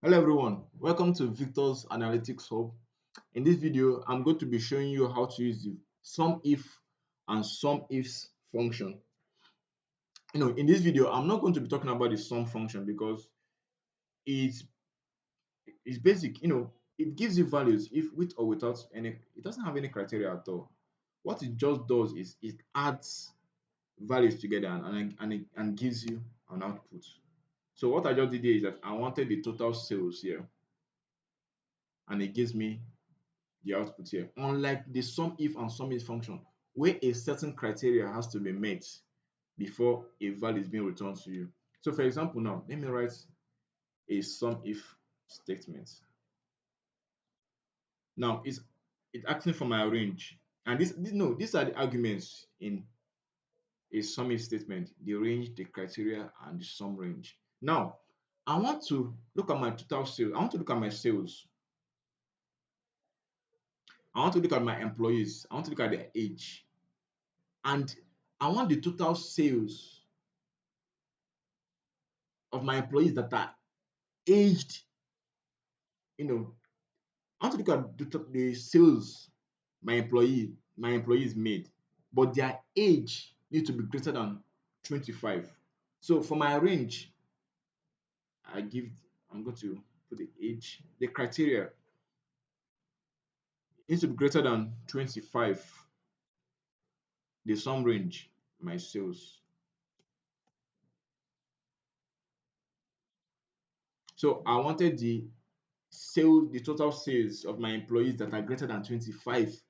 Hello everyone, welcome to Victor's Analytics Hub. In this video, I'm going to be showing you how to use the SUMIF and SUMIFS function. In this video, I'm not going to be talking about the sum function because it's it's basic. It gives you values if with or without any. It doesn't have any criteria at all. What it just does is it adds values together and gives you an output. So what I just did here is that I wanted the total sales here, and it gives me the output here. Unlike the SUMIF and SUMIFS function, where a certain criteria has to be met before a value is being returned to you. So for example, now let me write a SUMIF statement. Now it's asking for my range, and these are the arguments in a SUMIF statement: the range, the criteria, and the sum range. Now I want to look at my total sales. I want to look at my sales. I want to look at my employees. I want to look at their age. And I want the total sales of my employees that are aged. I want to look at the sales my employees made, but their age need to be greater than 25. So for my range, I'm going to put the age, the criteria needs to be greater than 25. The sum range, my sales. So I wanted the total sales of my employees that are greater than 25,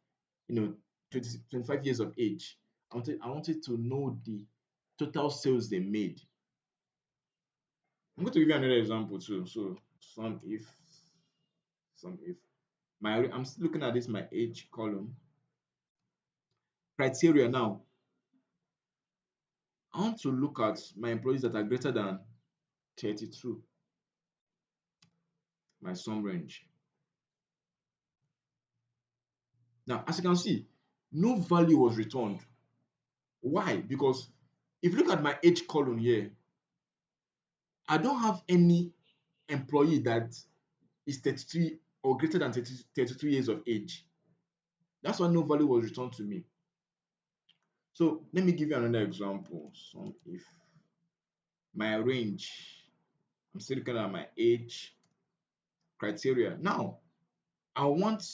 25 years of age. I wanted to know the total sales they made. I'm going to give you another example too. So some if I'm still looking at this, my age column. Criteria now. I want to look at my employees that are greater than 32, my sum range. Now, as you can see, no value was returned. Why? Because if you look at my age column here, I don't have any employee that is 33 or greater than 32 years of age. That's why no value was returned to me. So let me give you another example. So if my range, I'm still looking at my age criteria. Now I want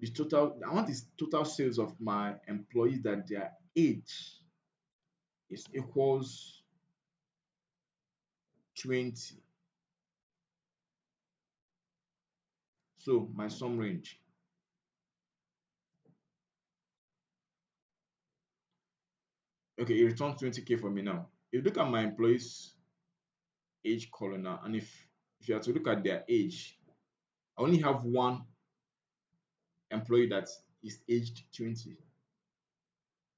I want the total sales of my employees that their age is equals 20. So my sum range. Okay, it returns 20K for me now. If you look at my employees age column now, and if you have to look at their age, I only have one employee that is aged 20.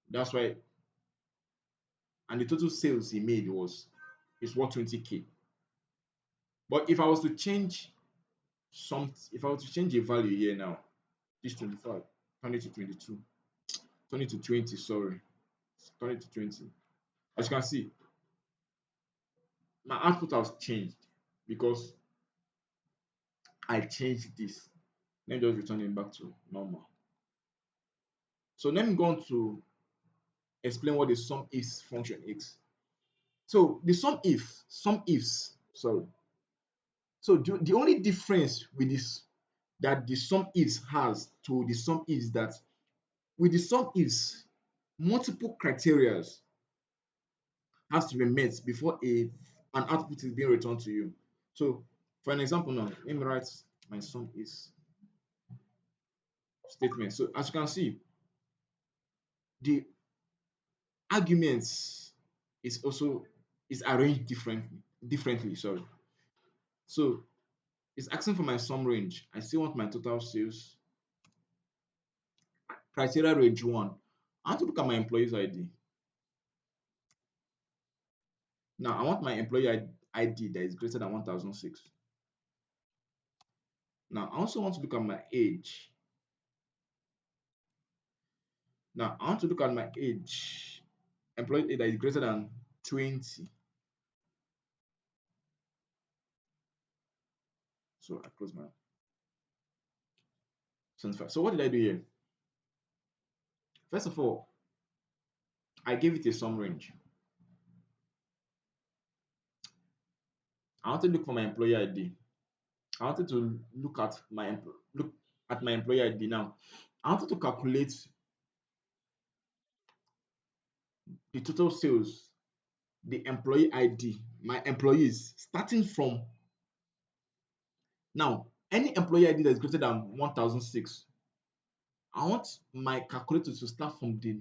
That's why, and the total sales he made is worth 20K. But if I was to change if I was to change a value here now, this 25, turn it to 22, turn it to 20, sorry, turn it to 20. As you can see, my output has changed because I changed this. Let me just return it back to normal. So let me go on to explain what the SUMIFS function is. So the SUMIFS, sorry. So the only difference with this that the SUMIFS has to the SUMIFS is that with the SUMIFS, multiple criteria has to be met before an output is being returned to you. So for an example now, let me write my SUMIFS statement. So as you can see, the arguments is arranged differently. Sorry. So it's asking for my sum range. I still want my total sales. Criteria range 1. I want to look at my employees ID. Now I want my employee ID that is greater than 1006. Now I also want to look at my age. Now I want to look at my age. Employee age that is greater than 20. So I close my 75. So what did I do here? First of all, I gave it a sum range. I wanted to look for my employee ID. I wanted to look at my employee ID now. I wanted to calculate the total sales, the employee ID, my employees, starting from now. Any employee ID that is greater than 1006, I want my calculator to start from the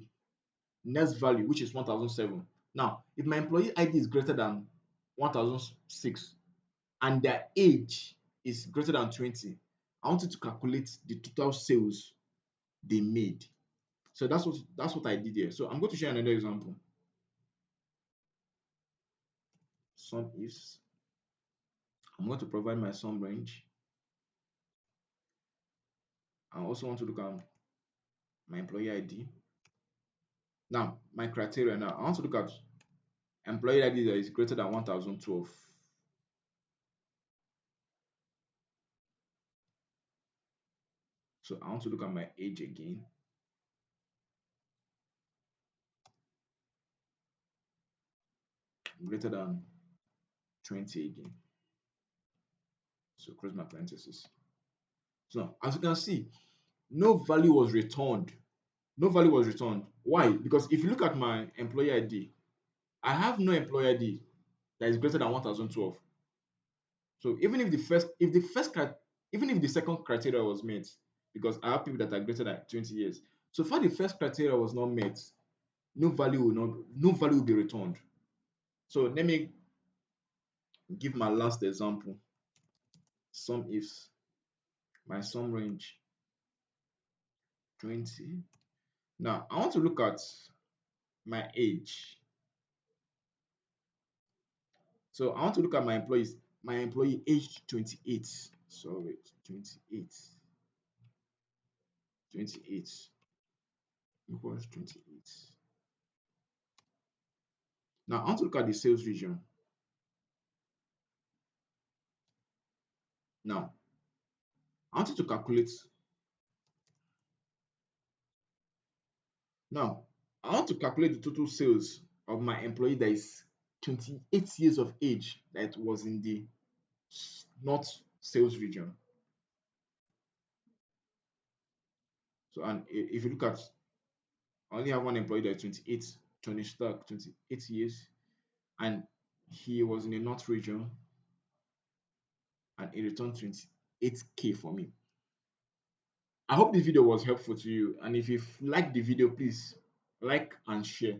next value, which is 1007. Now, if my employee ID is greater than 1006 and their age is greater than 20, I want you to calculate the total sales they made. So that's what I did here. So I'm going to share another example. Sum ifs. I'm going to provide my sum range. I also want to look at my employee ID. Now, my criteria now. I want to look at employee ID that is greater than 1012. So I want to look at my age again. Greater than 20 again. So close my parenthesis. So as you can see, no value was returned. No value was returned. Why? Because if you look at my employee ID, I have no employee ID that is greater than 1012. So even if the second criteria was met, because I have people that are greater than 20 years. So far the first criteria was not met, no value will be returned. So let me give my last example. Sum ifs, my sum range 20. Now I want to look at my age. So I want to look at my employee aged 28. Sorry, 28. 28 equals 28. Now I want to look at the sales region. Now I want you to calculate. Now I want to calculate the total sales of my employee that is 28 years of age that was in the north sales region. So and if you look at, I only have one employee that is 28, Tony Stark, 28 years, and he was in the north region and he returned 28K for me. I hope this video was helpful to you, and if you liked the video, please like and share.